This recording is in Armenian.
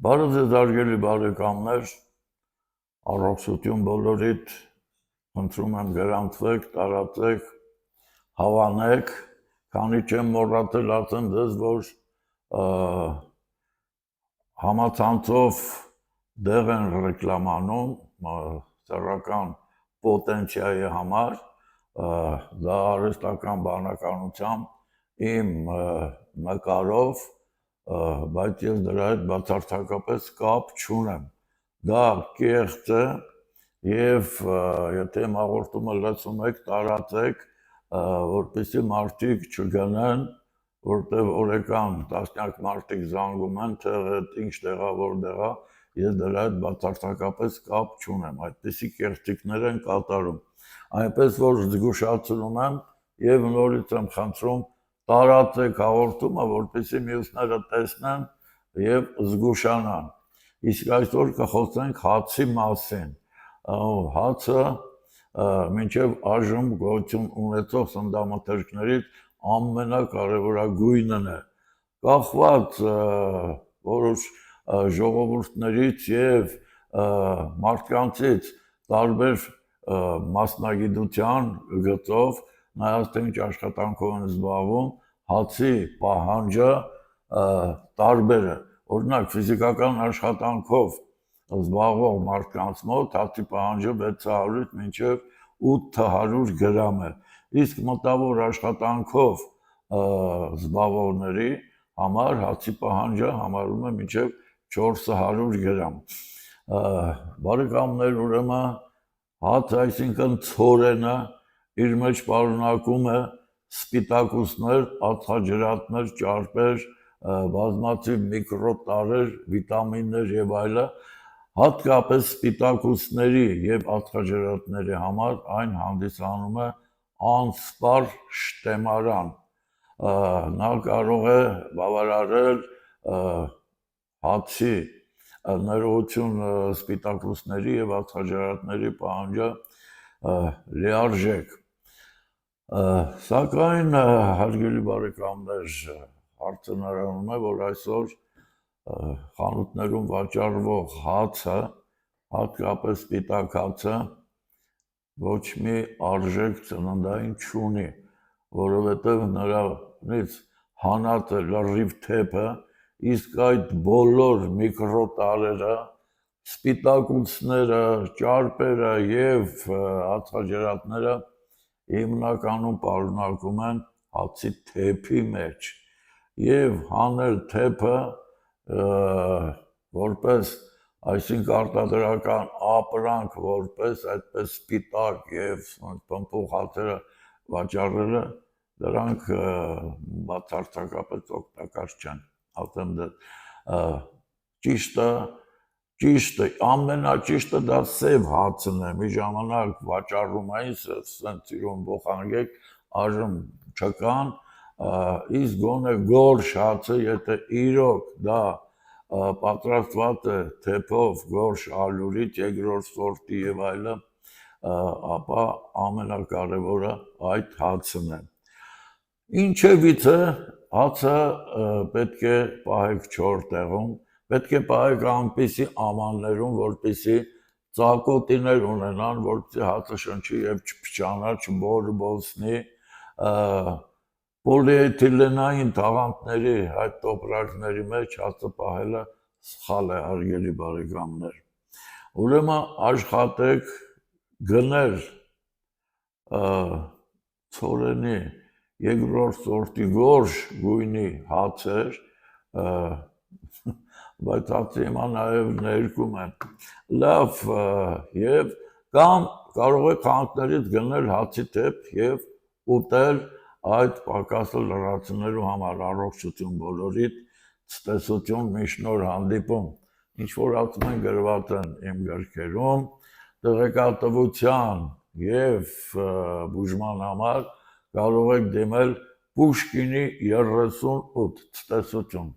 Բարև ձեզ հարգելի բարեկամներ, առողջություն բոլորիդ, խնդրում եմ գրանցվեք, տարածեք, հավանեք, քանի չեմ մոռացել ասեմ ձեզ, որ համացանցով դեղ են ռեկլամանում սեռական պոտենցիայի համար, դա արհեստական բանականությամբ իմ նկարով, բայց ես դրա հետ բացարձակապես կապ չունեմ, դա կեղծ է և եթե իմ հաղորդումը լսում եք, տարածեք, որպեսզի մարդիկ չգնեն, որտև օրական տասնյակ մարդիկ զանգում են, ինչ տեղա, որտեղ է, ես դրա հետ բացարձակապես կապ չունեմ, այդպիսի կեղծիքներ են կատարում, այնպես որ զգուշացնում եմ և նորից եմ խնդրում տարածեք հաղորդումը, որպեսզի մյուսները տեսնեն և զգուշանան, իսկ այսօր կխոսենք հացի մասին, հացը մինչև այժմ գոյություն ունեցող սննդամթերքներից ամենակարևորագույնն է, կախված որոշ ժողովուրդներից և մարդկանցից տարբեր մասնագիտության գծով, նայած թե ինչ աշխատանքով են զբաղվում, հացի պահանջը տարբեր է, օրինակ ֆիզիկական աշխատանքով զբաղվող մարդկանց մոտ հացի պահանջը 600-ից մինչև 800 գրամ է, իսկ մտավոր աշխատանքով զբաղվողների համար հացի պահանջը համարվում է մինչև 400 գրամ, բարեկամներ, ուրեմն հաց, այսինքն ցորենը իր մեջ պարունակում է սպիտակուցներ, ածխաջրատներ, ճարպեր, բազմաթիվ միկրոտարրեր, վիտամիններ և այլն, հատկապես սպիտակուցների և ածխաջրատների համար այն հանդիսանում է անսպառ շտեմարան, նա կարող է բավարարել հացի ներողություն սպիտակուցների և ածխաջրատների պահանջը լիարժեք, սակայն հարգելի բարեկամներ, հարցը նրանում է, որ այսօր խանութներում վաճառվող հացը, հատկապես սպիտակ հացը, ոչ մի արժեք ծննդային չունի, որովհետև նրանից հանած է լրիվ թեփը, իսկ այդ բոլոր միկրոտարրերը, սպիտակուցները, ճարպերը և ածխաջրատները հիմնականում պարունակում են հացի թեփի մեջ և հանել թեփը որպես, այսինքն արտադրական ապրանք, որպես այդպես սպիտակ և փոփոխ հացերը վաճառելը, դրանք բացարձակապես օգտակար չեն, ասեմ ձեզ, ճիշտը, ամենաճիշտը դա սև հացն է, մի ժամանակ վաճառում էին, սենց իրոն բոխանգեք, այժմ չկան, իսկ գոնե գորշ հացը, եթե իրոք դա պատրաստված է թեփով, գորշ ալյուրից, երկրորդ սորտի և այլն, ապա ամենակարևորը այդ հացն է, ինչևիցե հացը պետք է պահեք չոր տեղում, պետք է պահեք այնպիսի ամաններում, որպեսզի ծակոտիներ ունենան, որպեսզի հացը շնչի և չփչանա, չբորբոցնի, պոլիէթիլենային թաղանթների այդ տոպրակների մեջ հացը պահելը սխալ է, հարգելի բարեկամներ, ուրեմն աշխատեք գնել ցորենի երկրորդ սորտի գորշ գույնի հացեր, բայց հացը հիմա նաև ներկում են, լավ և կամ կարող եք խանութներից գնել հացի թեփ և ուտել այդ պակասը լրացնելու համար, առողջություն բոլորիդ, ցտեսություն, մինչ նոր հանդիպում, ինչ որ ասում են գրված են իմ գրքերում, տեղեկատվության և բուժման համար կարող եք դիմել Պուշկինի 38, ցտեսություն։